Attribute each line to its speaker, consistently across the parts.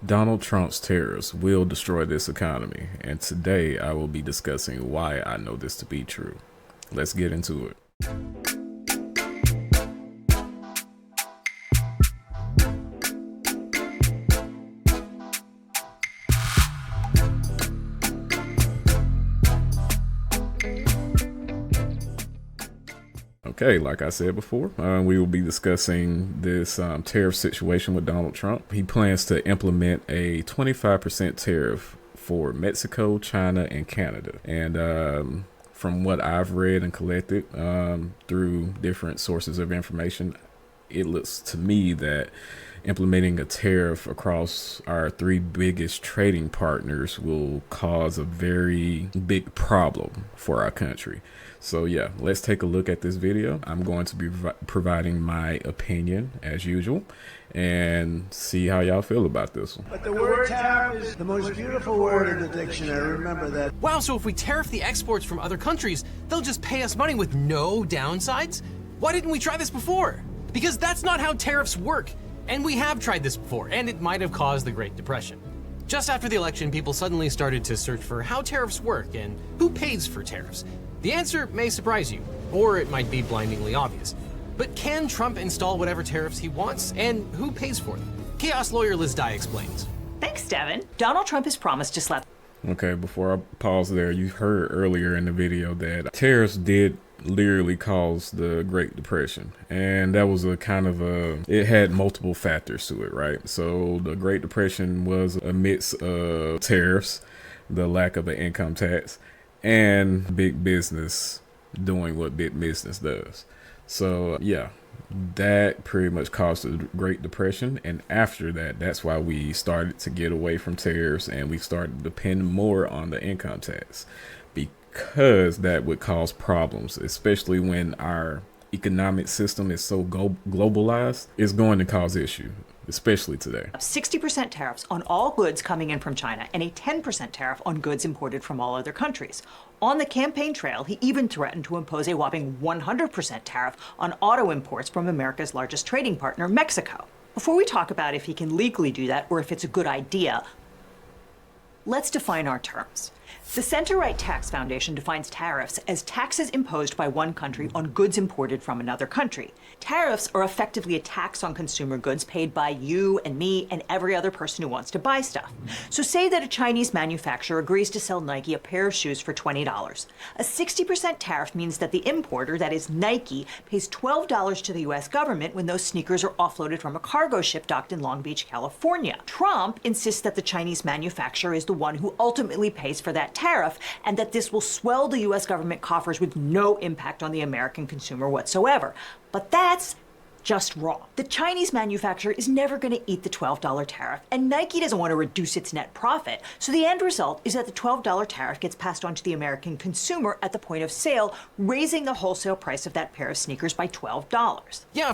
Speaker 1: Donald Trump's tariffs will destroy this economy, and today I will be discussing why I know this to be true. Let's get into it. Okay, like I said before, we will be discussing this tariff situation with Donald Trump. He plans to implement a 25% tariff for Mexico, China, and Canada. And from what I've read and collected through different sources of information, it looks to me that implementing a tariff across our three biggest trading partners will cause a very big problem for our country. So yeah, let's take a look at this video. I'm going to be providing my opinion as usual and see how y'all feel about this one.
Speaker 2: But the word tariff is the most beautiful word in the dictionary. Remember that.
Speaker 3: Wow, so if we tariff the exports from other countries, they'll just pay us money with no downsides? Why didn't we try this before? Because that's not how tariffs work. And we have tried this before, and it might have caused the Great Depression. Just after the election, people suddenly started to search for how tariffs work and who pays for tariffs. The answer may surprise you, or it might be blindingly obvious. But can Trump install whatever tariffs he wants, and who pays for them? Chaos lawyer Liz Dye explains.
Speaker 4: Thanks, Devin. Donald Trump has promised to slap.
Speaker 1: Okay, before I pause there, you heard earlier in the video that tariffs did literally cause the Great Depression, and that was it had multiple factors to it, right? So the Great Depression was amidst tariffs, the lack of an income tax, and big business doing what big business does. So yeah, that pretty much caused the Great Depression, and after that, that's why we started to get away from tariffs and we started to depend more on the income tax, because that would cause problems, especially when our economic system is so globalized. It's going to cause issue, especially today.
Speaker 4: 60% tariffs on all goods coming in from China and a 10% tariff on goods imported from all other countries. On the campaign trail, he even threatened to impose a whopping 100% tariff on auto imports from America's largest trading partner, Mexico. Before we talk about if he can legally do that or if it's a good idea, let's define our terms. The Center-Right Tax Foundation defines tariffs as taxes imposed by one country on goods imported from another country. Tariffs are effectively a tax on consumer goods paid by you and me and every other person who wants to buy stuff. So say that a Chinese manufacturer agrees to sell Nike a pair of shoes for $20. A 60% tariff means that the importer, that is Nike, pays $12 to the US government when those sneakers are offloaded from a cargo ship docked in Long Beach, California. Trump insists that the Chinese manufacturer is the one who ultimately pays for that tariff, and that this will swell the US government coffers with no impact on the American consumer whatsoever. But that's just wrong. The Chinese manufacturer is never going to eat the $12 tariff, and Nike doesn't want to reduce its net profit. So the end result is that the $12 tariff gets passed on to the American consumer at the point of sale, raising the wholesale price of that pair of sneakers by $12.
Speaker 3: Yeah,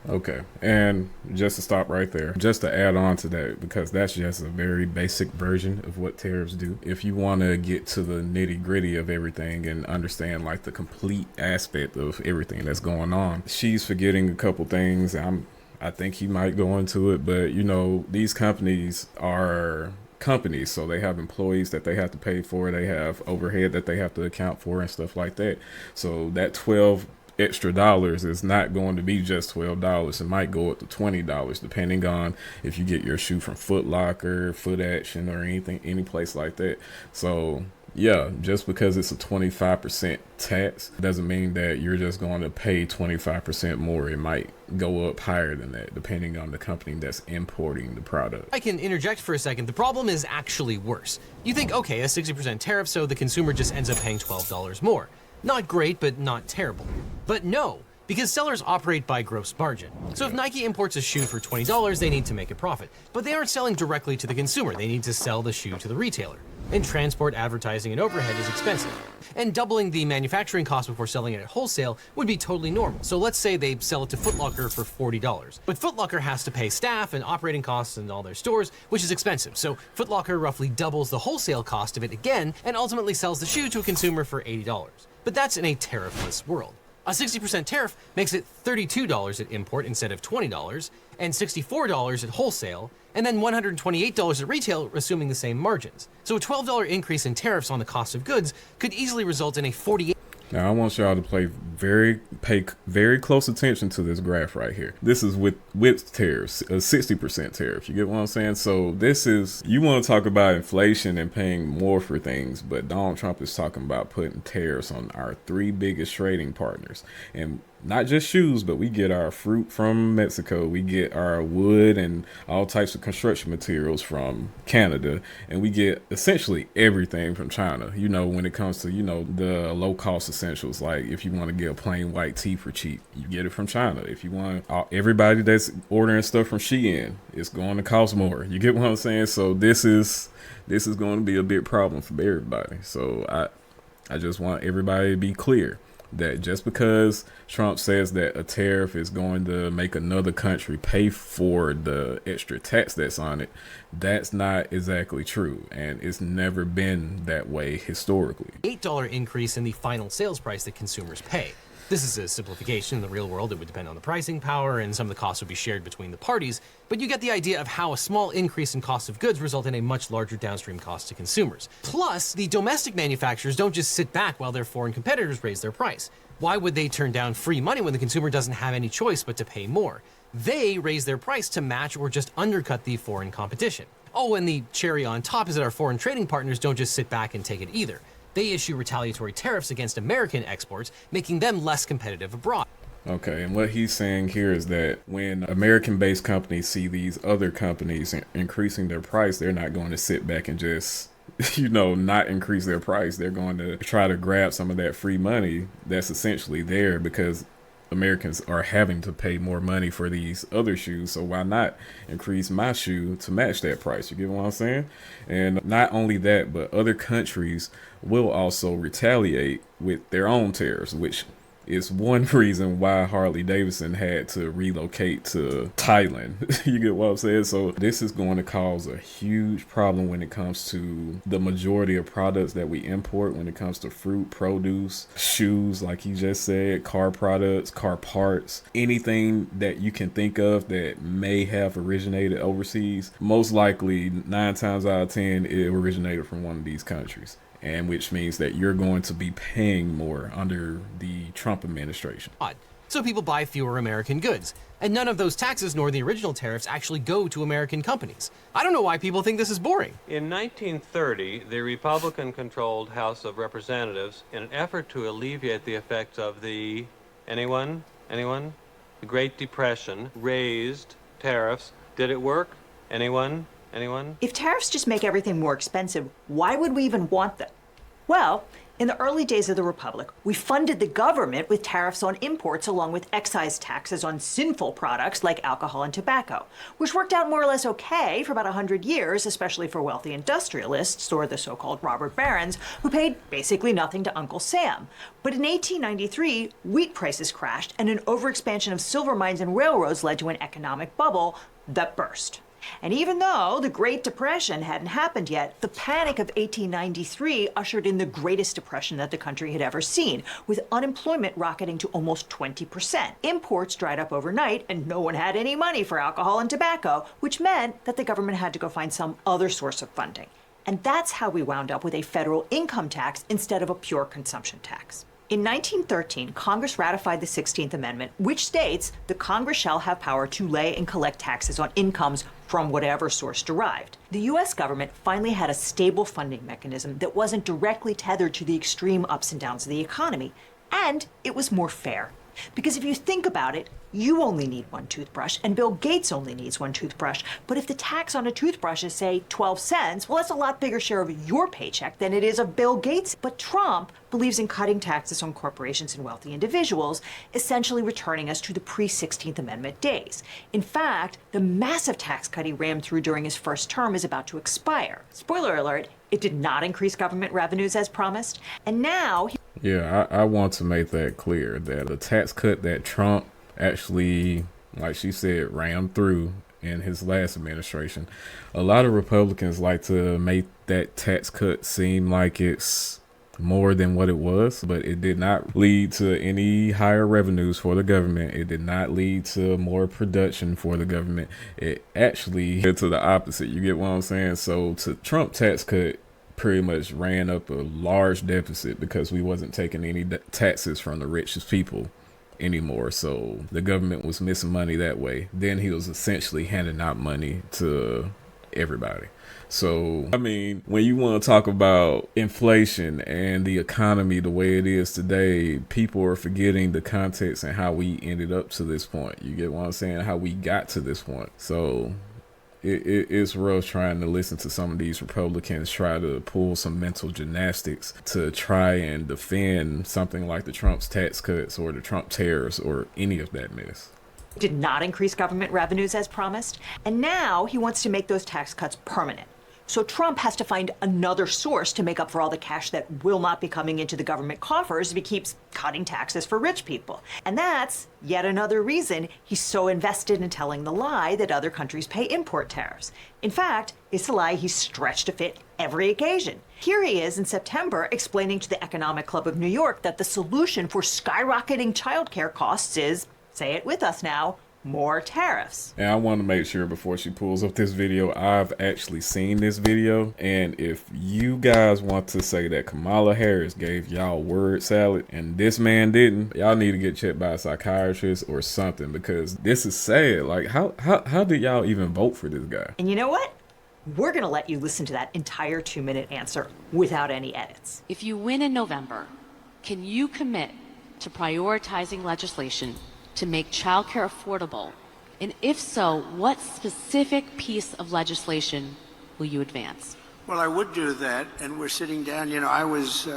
Speaker 1: Okay, and just to stop right there, just to add on to that, because that's just a very basic version of what tariffs do. If you want to get to the nitty gritty of everything and understand like the complete aspect of everything that's going on, she's forgetting a couple things. I think he might go into it, but you know, these companies are companies, so they have employees that they have to pay for, they have overhead that they have to account for and stuff like that. So that 12 extra dollars is not going to be just $12. It might go up to $20 depending on if you get your shoe from Foot Locker, Foot Action, or anything, any place like that. So yeah, just because it's a 25% tax doesn't mean that you're just going to pay 25% more. It might go up higher than that depending on the company that's importing the product.
Speaker 3: I can interject for a second. The problem is actually worse. You think, okay, a 60% tariff, so the consumer just ends up paying $12 more. Not great, but not terrible. But no, because sellers operate by gross margin. So if Nike imports a shoe for $20, they need to make a profit. But they aren't selling directly to the consumer. They need to sell the shoe to the retailer. And transport, advertising, and overhead is expensive. And doubling the manufacturing cost before selling it at wholesale would be totally normal. So let's say they sell it to Foot Locker for $40. But Foot Locker has to pay staff and operating costs in all their stores, which is expensive. So Foot Locker roughly doubles the wholesale cost of it again and ultimately sells the shoe to a consumer for $80. But that's in a tariffless world. A 60% tariff makes it $32 at import instead of $20, and $64 at wholesale, and then $128 at retail, assuming the same margins. So a $12 increase in tariffs on the cost of goods could easily result in a 48.
Speaker 1: Now I want y'all to pay very close attention to this graph right here. This is with tariffs, a 60% tariff. You get what I'm saying? So this is, you want to talk about inflation and paying more for things, but Donald Trump is talking about putting tariffs on our three biggest trading partners. And not just shoes, but we get our fruit from Mexico. We get our wood and all types of construction materials from Canada. And we get essentially everything from China, you know, when it comes to, you know, the low cost essentials. Like if you want to get a plain white tee for cheap, you get it from China. If you want, everybody that's ordering stuff from Shein, it's going to cost more. You get what I'm saying? So this is going to be a big problem for everybody. So I just want everybody to be clear that just because Trump says that a tariff is going to make another country pay for the extra tax that's on it, that's not exactly true. And it's never been that way historically.
Speaker 3: $8 increase in the final sales price that consumers pay. This is a simplification. In the real world, it would depend on the pricing power, and some of the costs would be shared between the parties, but you get the idea of how a small increase in cost of goods result in a much larger downstream cost to consumers. Plus, the domestic manufacturers don't just sit back while their foreign competitors raise their price. Why would they turn down free money when the consumer doesn't have any choice but to pay more? They raise their price to match or just undercut the foreign competition. Oh, and the cherry on top is that our foreign trading partners don't just sit back and take it either. They issue retaliatory tariffs against American exports, making them less competitive abroad.
Speaker 1: Okay, and what he's saying here is that when American-based companies see these other companies increasing their price, they're not going to sit back and just, you know, not increase their price. They're going to try to grab some of that free money that's essentially there because Americans are having to pay more money for these other shoes, so why not increase my shoe to match that price? You get what I'm saying? And not only that, but other countries will also retaliate with their own tariffs, which is one reason why Harley Davidson had to relocate to Thailand. You get what I'm saying? So this is going to cause a huge problem when it comes to the majority of products that we import, when it comes to fruit, produce, shoes, like he just said, car products, car parts, anything that you can think of that may have originated overseas. Most likely 9 times out of 10, it originated from one of these countries. And which means that you're going to be paying more under the Trump administration.
Speaker 3: So people buy fewer American goods. And none of those taxes nor the original tariffs actually go to American companies. I don't know why people think this is boring.
Speaker 5: In 1930, the Republican-controlled House of Representatives, in an effort to alleviate the effects of the, anyone? The Great Depression, raised tariffs. Did it work? Anyone?
Speaker 4: If tariffs just make everything more expensive, why would we even want them? Well, in the early days of the Republic, we funded the government with tariffs on imports along with excise taxes on sinful products like alcohol and tobacco, which worked out more or less okay for about 100 years, especially for wealthy industrialists or the so-called robber barons who paid basically nothing to Uncle Sam. But in 1893, wheat prices crashed and an overexpansion of silver mines and railroads led to an economic bubble that burst. And even though the Great Depression hadn't happened yet, the Panic of 1893 ushered in the greatest depression that the country had ever seen, with unemployment rocketing to almost 20%. Imports dried up overnight, and no one had any money for alcohol and tobacco, which meant that the government had to go find some other source of funding. And that's how we wound up with a federal income tax instead of a pure consumption tax. In 1913, Congress ratified the 16th Amendment, which states the Congress shall have power to lay and collect taxes on incomes from whatever source derived. The U.S. government finally had a stable funding mechanism that wasn't directly tethered to the extreme ups and downs of the economy, and it was more fair. Because if you think about it, you only need one toothbrush, and Bill Gates only needs one toothbrush. But if the tax on a toothbrush is, say, 12 cents, well, that's a lot bigger share of your paycheck than it is of Bill Gates. But Trump believes in cutting taxes on corporations and wealthy individuals, essentially returning us to the pre-16th Amendment days. In fact, the massive tax cut he rammed through during his first term is about to expire. Spoiler alert, it did not increase government revenues as promised. And now...
Speaker 1: I want to make that clear that the tax cut that Trump actually, like she said, rammed through in his last administration, a lot of Republicans like to make that tax cut seem like it's more than what it was, but it did not lead to any higher revenues for the government. It did not lead to more production for the government. It actually led to the opposite. You get what I'm saying? So to Trump tax cut pretty much ran up a large deficit because we wasn't taking any taxes from the richest people anymore. So the government was missing money that way. Then he was essentially handing out money to everybody. So, I mean, when you want to talk about inflation and the economy the way it is today, people are forgetting the context and how we ended up to this point. You get what I'm saying? How we got to this point. So it's rough trying to listen to some of these Republicans try to pull some mental gymnastics to try and defend something like the Trump's tax cuts or the Trump tariffs or any of that mess.
Speaker 4: Did not increase government revenues as promised, and now he wants to make those tax cuts permanent. So Trump has to find another source to make up for all the cash that will not be coming into the government coffers if he keeps cutting taxes for rich people. And that's yet another reason he's so invested in telling the lie that other countries pay import tariffs. In fact, it's a lie he's stretched to fit every occasion. Here he is in September explaining to the Economic Club of New York that the solution for skyrocketing childcare costs is, say it with us now, more tariffs.
Speaker 1: And I want to make sure before she pulls up this video, I've actually seen this video. And if you guys want to say that Kamala Harris gave y'all word salad and this man didn't, y'all need to get checked by a psychiatrist or something, because this is sad. Like, how did y'all even vote for this guy?
Speaker 4: And you know what? We're going to let you listen to that entire 2-minute answer without any edits.
Speaker 6: If you win in November, can you commit to prioritizing legislation to make childcare affordable? And if so, what specific piece of legislation will you advance?
Speaker 2: Well, I would do that, and we're sitting down. You know, I was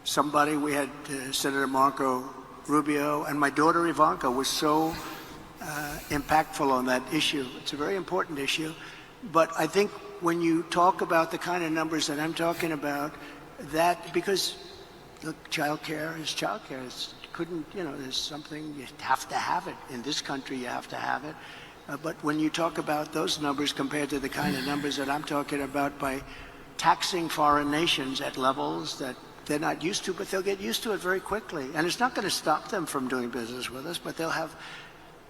Speaker 2: somebody, we had Senator Marco Rubio, and my daughter Ivanka was so impactful on that issue. It's a very important issue. But I think when you talk about the kind of numbers that I'm talking about, that, because look, childcare is childcare. There's something, you have to have it. In this country, you have to have it. But when you talk about those numbers compared to the kind of numbers that I'm talking about by taxing foreign nations at levels that they're not used to, but they'll get used to it very quickly. And it's not going to stop them from doing business with us, but they'll have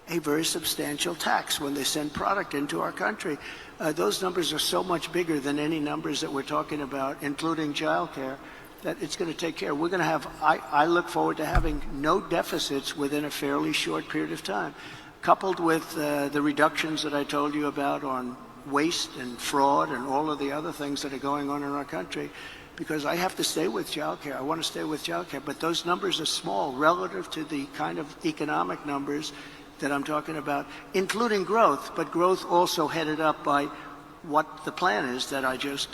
Speaker 2: a very substantial tax when they send product into our country. Those numbers are so much bigger than any numbers that we're talking about, including childcare, that it's going to take care. We're going to have, I look forward to having no deficits within a fairly short period of time, coupled with the reductions that I told you about on waste and fraud and all of the other things that are going on in our country, because I have to stay with childcare. I want to stay with childcare, but those numbers are small relative to the kind of economic numbers that I'm talking about, including growth, but growth also headed up by what the plan is that I just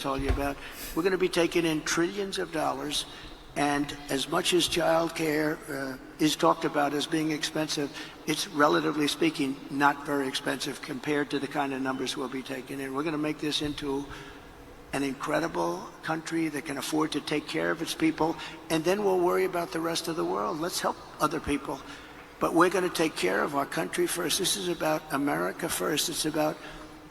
Speaker 2: told you about. We're going to be taking in trillions of dollars, and as much as child care is talked about as being expensive, it's relatively speaking not very expensive compared to the kind of numbers we'll be taking in. We're going to make this into an incredible country that can afford to take care of its people, and then we'll worry about the rest of the world. Let's help other people. But we're going to take care of our country first. This is about America first. It's about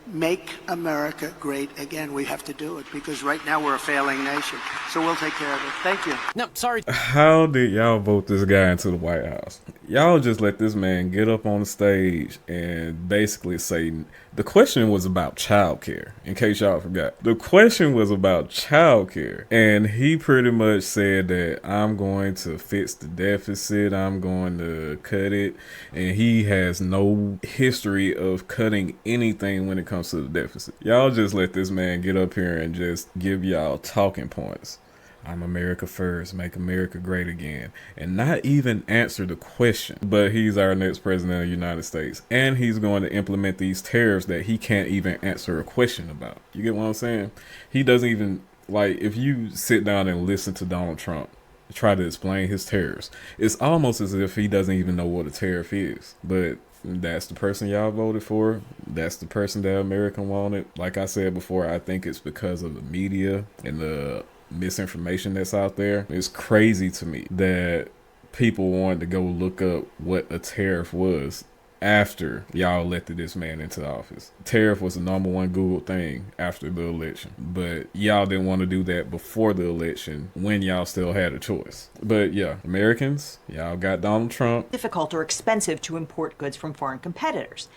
Speaker 2: make America great again. We have to do it because right now we're a failing nation. So we'll take care of it. Thank you.
Speaker 3: No, sorry.
Speaker 1: How did y'all vote this guy into the White House? Y'all just let this man get up on the stage and basically say, the question was about childcare, in case y'all forgot. The question was about childcare. And he pretty much said that I'm going to fix the deficit, I'm going to cut it. And he has no history of cutting anything when it comes to the deficit. Y'all just let this man get up here and just give y'all talking points. I'm America first, make America great again, and not even answer the question. But he's our next president of the United States, and he's going to implement these tariffs that he can't even answer a question about. You get what I'm saying? He doesn't even, like, if you sit down and listen to Donald Trump try to explain his tariffs, it's almost as if he doesn't even know what a tariff is. But that's the person y'all voted for. That's the person that America wanted. Like I said before, I think it's because of the media and the misinformation that's out there. It's crazy to me that people wanted to go look up what a tariff was after y'all elected this man into office. Tariff was the number one Google thing after the election, but y'all didn't want to do that before the election when y'all still had a choice. But yeah, Americans, y'all got Donald Trump.
Speaker 4: Difficult or expensive to import goods from foreign competitors.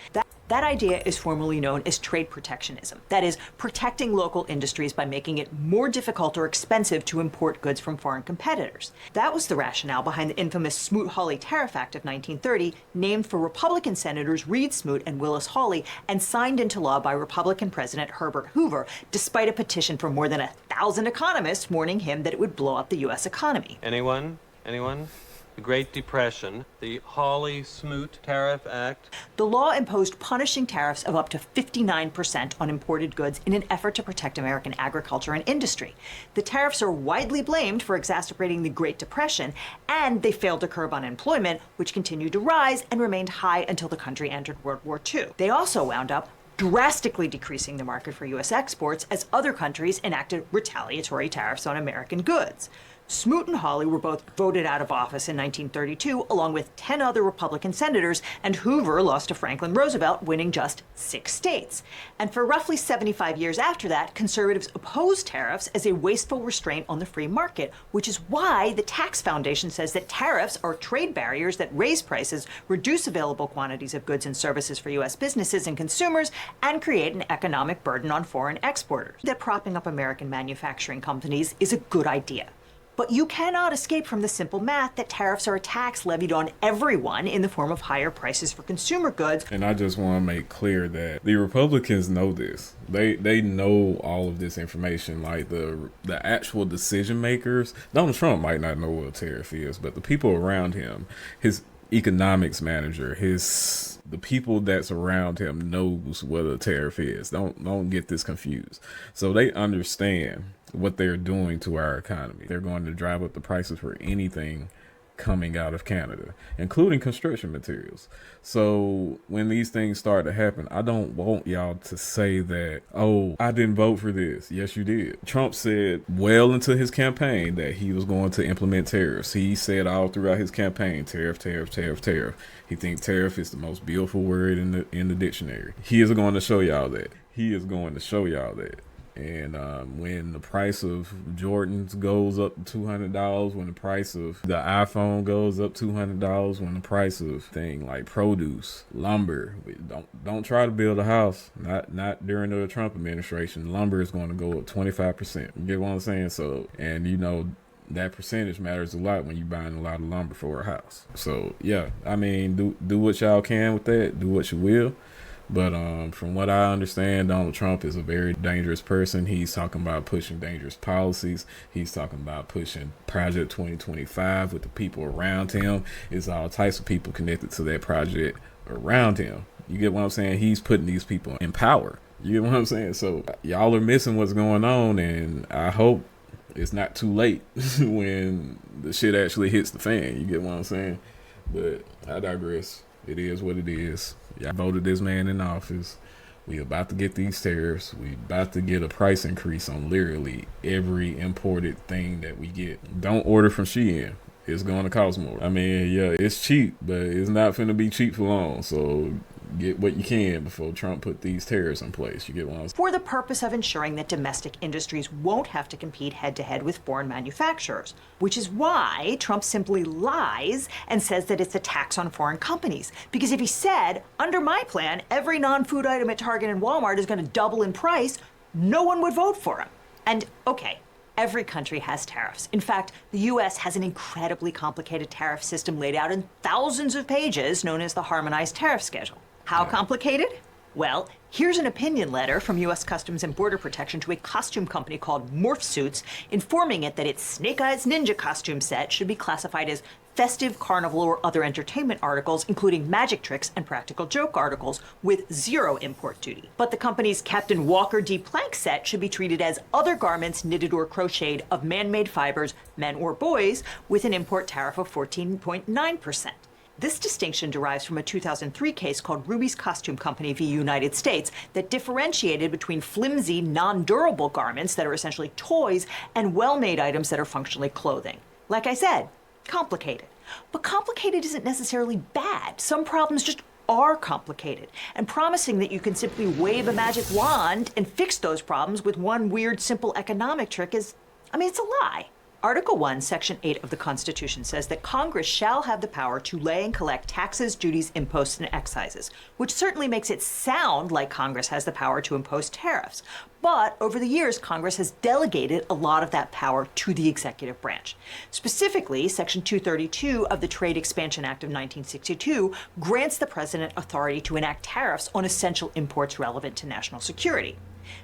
Speaker 4: That idea is formally known as trade protectionism. That is, protecting local industries by making it more difficult or expensive to import goods from foreign competitors. That was the rationale behind the infamous Smoot-Hawley Tariff Act of 1930, named for Republican Senators Reed Smoot and Willis Hawley, and signed into law by Republican President Herbert Hoover, despite a petition from more than 1,000 economists warning him that it would blow up the U.S. economy.
Speaker 5: Anyone? Anyone? The Great Depression, the Hawley-Smoot Tariff Act.
Speaker 4: The law imposed punishing tariffs of up to 59% on imported goods in an effort to protect American agriculture and industry. The tariffs are widely blamed for exacerbating the Great Depression, and they failed to curb unemployment, which continued to rise and remained high until the country entered World War II. They also wound up drastically decreasing the market for U.S. exports as other countries enacted retaliatory tariffs on American goods. Smoot and Hawley were both voted out of office in 1932, along with 10 other Republican senators, and Hoover lost to Franklin Roosevelt, winning just 6 states. And for roughly 75 years after that, conservatives opposed tariffs as a wasteful restraint on the free market, which is why the Tax Foundation says that tariffs are trade barriers that raise prices, reduce available quantities of goods and services for U.S. businesses and consumers, and create an economic burden on foreign exporters. That propping up American manufacturing companies is a good idea. But you cannot escape from the simple math that tariffs are a tax levied on everyone in the form of higher prices for consumer goods.
Speaker 1: And I just want to make clear that the Republicans know this. They know all of this information. Like the actual decision makers, Donald Trump might not know what a tariff is, but the people around him, his economics manager, the people that's around him knows what a tariff is. Don't get this confused. So they understand what they're doing to our economy. They're going to drive up the prices for anything coming out of Canada, including construction materials. So when these things start to happen, I don't want y'all to say that, oh, I didn't vote for this. Yes, you did. Trump said well into his campaign that he was going to implement tariffs. He said all throughout his campaign, tariff, tariff, tariff, tariff. He thinks tariff is the most beautiful word in the dictionary. He is going to show y'all that. He is going to show y'all that. And when the price of Jordans goes up to $200, when the price of the iPhone goes up $200, when the price of thing like produce, lumber, don't try to build a house. Not during the Trump administration. Lumber is going to go up 25%. You get what I'm saying? So, and you know, that percentage matters a lot when you're buying a lot of lumber for a house. So yeah, I mean, do what y'all can with that. Do what you will. But from what I understand, Donald Trump is a very dangerous person. He's talking about pushing dangerous policies. He's talking about pushing Project 2025 with the people around him. It's all types of people connected to that project around him. You get what I'm saying? He's putting these people in power. You get what I'm saying? So y'all are missing what's going on, and I hope it's not too late when the shit actually hits the fan. You get what I'm saying? But I digress. It is what it is. Y'all voted this man in office. We about to get these tariffs. We about to get a price increase on literally every imported thing that we get. Don't order from Shein. It's going to cost more. I mean, yeah, it's cheap, but it's not finna be cheap for long. So get what you can before Trump put these tariffs in place. You get what I'm saying?
Speaker 4: For the purpose of ensuring that domestic industries won't have to compete head-to-head with foreign manufacturers, which is why Trump simply lies and says that it's a tax on foreign companies. Because if he said, under my plan, every non-food item at Target and Walmart is going to double in price, no one would vote for him. And okay, every country has tariffs. In fact, the U.S. has an incredibly complicated tariff system laid out in thousands of pages known as the Harmonized Tariff Schedule. How complicated? Well, here's an opinion letter from U.S. Customs and Border Protection to a costume company called Morph Suits, informing it that its Snake Eyes Ninja costume set should be classified as festive, carnival, or other entertainment articles, including magic tricks and practical joke articles, with 0 import duty. But the company's Captain Walker D. Plank set should be treated as other garments knitted or crocheted of man-made fibers, men or boys, with an import tariff of 14.9%. This distinction derives from a 2003 case called Ruby's Costume Company v. United States that differentiated between flimsy, non-durable garments that are essentially toys and well-made items that are functionally clothing. Like I said, complicated. But complicated isn't necessarily bad. Some problems just are complicated, and promising that you can simply wave a magic wand and fix those problems with one weird, simple economic trick it's a lie. Article 1, Section 8 of the Constitution says that Congress shall have the power to lay and collect taxes, duties, imposts, and excises, which certainly makes it sound like Congress has the power to impose tariffs. But over the years, Congress has delegated a lot of that power to the executive branch. Specifically, Section 232 of the Trade Expansion Act of 1962 grants the president authority to enact tariffs on essential imports relevant to national security.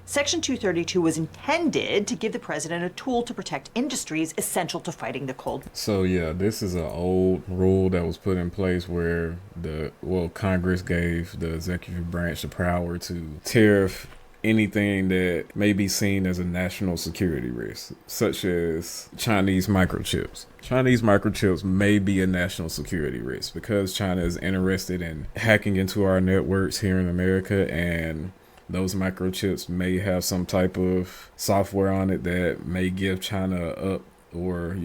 Speaker 4: Section 232 was intended to give the president a tool to protect industries essential to fighting the Cold War.
Speaker 1: So yeah, this is an old rule that was put in place where Congress gave the executive branch the power to tariff anything that may be seen as a national security risk, such as Chinese microchips. Chinese microchips may be a national security risk because China is interested in hacking into our networks here in America, and those microchips may have some type of software on it that may give China up or,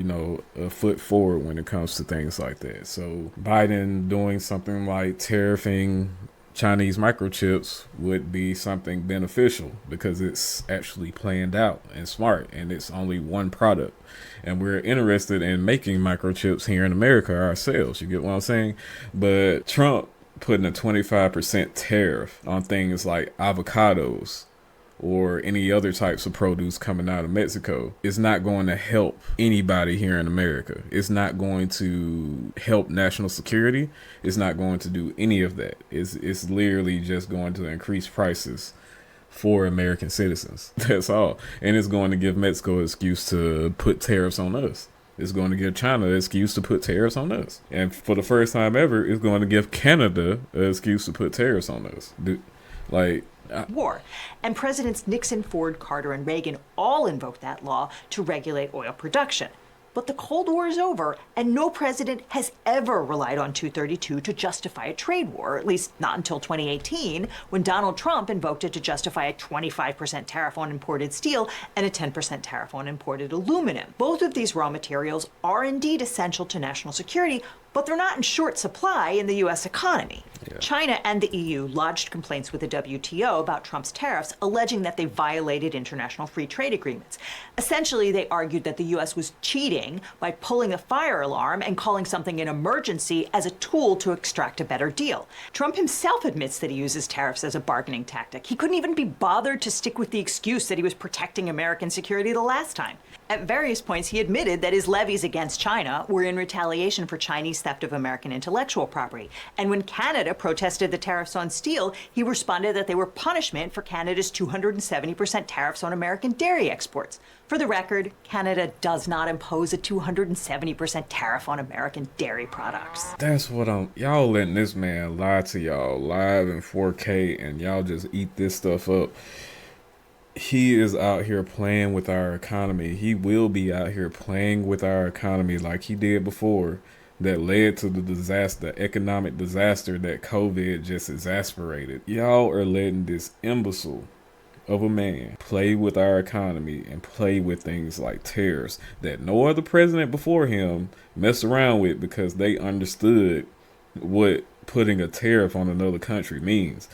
Speaker 1: a foot forward when it comes to things like that. So Biden doing something like tariffing Chinese microchips would be something beneficial because it's actually planned out and smart, and it's only one product. And we're interested in making microchips here in America ourselves. You get what I'm saying? But Trump putting a 25% tariff on things like avocados or any other types of produce coming out of Mexico is not going to help anybody here in America. It's not going to help national security. It's not going to do any of that. It's literally just going to increase prices for American citizens. That's all. And it's going to give Mexico an excuse to put tariffs on us. It's going to give China an excuse to put tariffs on us. And for the first time ever, it's going to give Canada an excuse to put tariffs on us.
Speaker 4: War. And Presidents Nixon, Ford, Carter, and Reagan all invoked that law to regulate oil production. But the Cold War is over, and no president has ever relied on 232 to justify a trade war, at least not until 2018, when Donald Trump invoked it to justify a 25% tariff on imported steel and a 10% tariff on imported aluminum. Both of these raw materials are indeed essential to national security, but they're not in short supply in the U.S. economy. Yeah. China and the EU lodged complaints with the WTO about Trump's tariffs, alleging that they violated international free trade agreements. Essentially, they argued that the U.S. was cheating by pulling a fire alarm and calling something an emergency as a tool to extract a better deal. Trump himself admits that he uses tariffs as a bargaining tactic. He couldn't even be bothered to stick with the excuse that he was protecting American security the last time. At various points, he admitted that his levies against China were in retaliation for Chinese theft of American intellectual property. And when Canada protested the tariffs on steel, he responded that they were punishment for Canada's 270% tariffs on American dairy exports. For the record, Canada does not impose a 270% tariff on American dairy products.
Speaker 1: That's what y'all letting this man lie to y'all live in 4K, and y'all just eat this stuff up. He is out here playing with our economy. He will be out here playing with our economy like he did before, that led to the economic disaster that COVID just exasperated. Y'all are letting this imbecile of a man play with our economy and play with things like tariffs that no other president before him messed around with, because they understood what putting a tariff on another country means.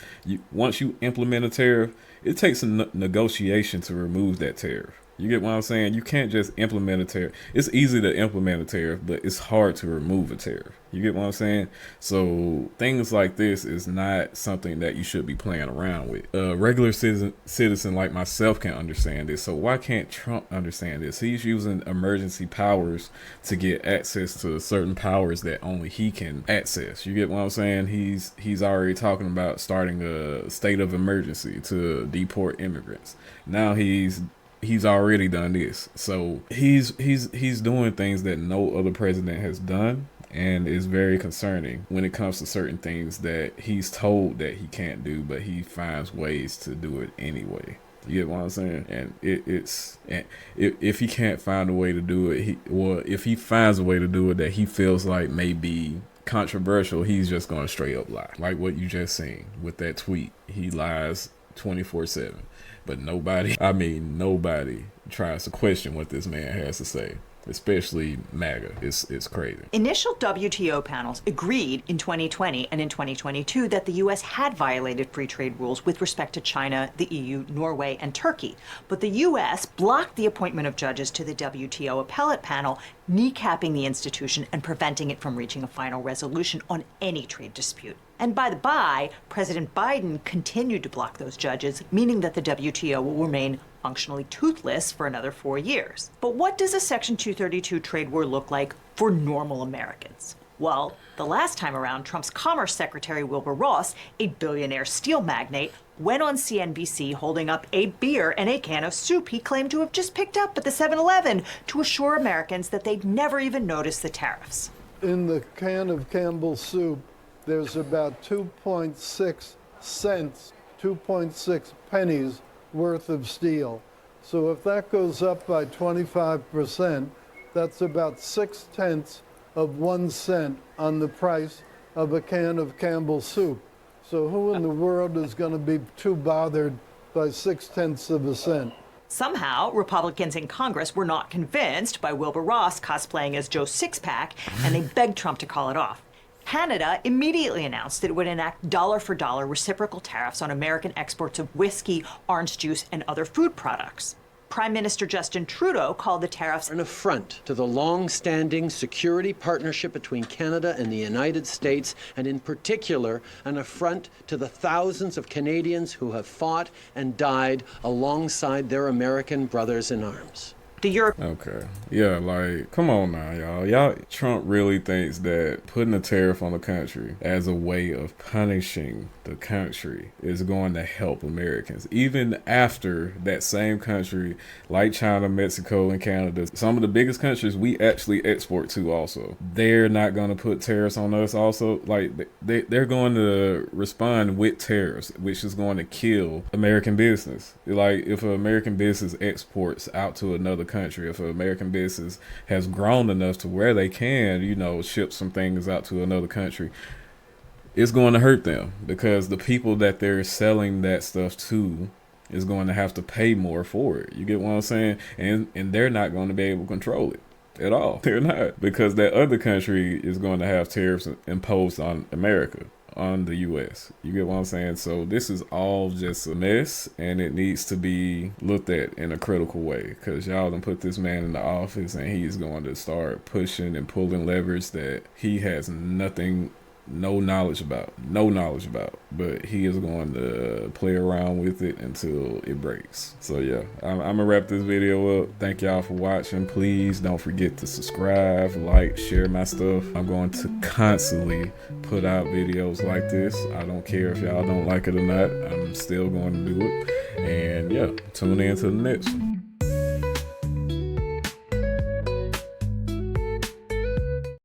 Speaker 1: Once you implement a tariff, it takes a negotiation to remove that tariff. You get what I'm saying? You can't just implement a tariff. It's easy to implement a tariff, but it's hard to remove a tariff. You get what I'm saying? So things like this is not something that you should be playing around with. A regular citizen like myself can understand this. So why can't Trump understand this? He's using emergency powers to get access to certain powers that only he can access. You get what I'm saying? He's already talking about starting a state of emergency to deport immigrants. Now he's already done this. So he's doing things that no other president has done, and is very concerning when it comes to certain things that he's told that he can't do, but he finds ways to do it anyway. You get what I'm saying? And if he can't find a way to do it, if he finds a way to do it that he feels like may be controversial, he's just going to straight up lie. Like what you just seen with that tweet. He lies 24/7. But nobody tries to question what this man has to say. especially MAGA. It's crazy.
Speaker 4: Initial WTO panels agreed in 2020 and in 2022 that the U.S. had violated free trade rules with respect to China, the EU, Norway, and Turkey. But the U.S. blocked the appointment of judges to the WTO appellate panel, kneecapping the institution and preventing it from reaching a final resolution on any trade dispute. And by the by, President Biden continued to block those judges, meaning that the WTO will remain functionally toothless for another 4 years. But what does a Section 232 trade war look like for normal Americans? Well, the last time around, Trump's Commerce Secretary Wilbur Ross, a billionaire steel magnate, went on CNBC holding up a beer and a can of soup he claimed to have just picked up at the 7-Eleven to assure Americans that they'd never even noticed the tariffs.
Speaker 7: In the can of Campbell's soup, there's about 2.6 cents, 2.6 pennies worth of steel. So if that goes up by 25%, that's about 0.6 of 1 cent on the price of a can of Campbell's soup. So who in the world is going to be too bothered by 0.6 of a cent?
Speaker 4: Somehow, Republicans in Congress were not convinced by Wilbur Ross cosplaying as Joe Sixpack, and they begged Trump to call it off. Canada immediately announced that it would enact dollar-for-dollar reciprocal tariffs on American exports of whiskey, orange juice, and other food products. Prime Minister Justin Trudeau called the tariffs
Speaker 8: an affront to the long-standing security partnership between Canada and the United States, and in particular, an affront to the thousands of Canadians who have fought and died alongside their American brothers in arms.
Speaker 1: Okay. Yeah, like, come on now, y'all. Trump really thinks that putting a tariff on the country as a way of punishing the country is going to help Americans. Even after that same country, like China, Mexico, and Canada, some of the biggest countries we actually export to also, they're not going to put tariffs on us also. Like, they're going to respond with tariffs, which is going to kill American business. Like, if an American business exports out to another country, if an American business has grown enough to where they can, ship some things out to another country, it's going to hurt them because the people that they're selling that stuff to is going to have to pay more for it. You get what I'm saying? And they're not going to be able to control it at all. They're not, because that other country is going to have tariffs imposed on America, on the U.S. You get what I'm saying? So this is all just a mess, and it needs to be looked at in a critical way, because y'all done put this man in the office and he's going to start pushing and pulling levers that he has no knowledge about, but he is going to play around with it until it breaks. So yeah, I'm gonna wrap this video up. Thank y'all for watching. Please don't forget to subscribe, like, share my stuff. I'm going to constantly put out videos like this. I don't care if y'all don't like it or not. I'm still going to do it. And yeah, tune in to the next one.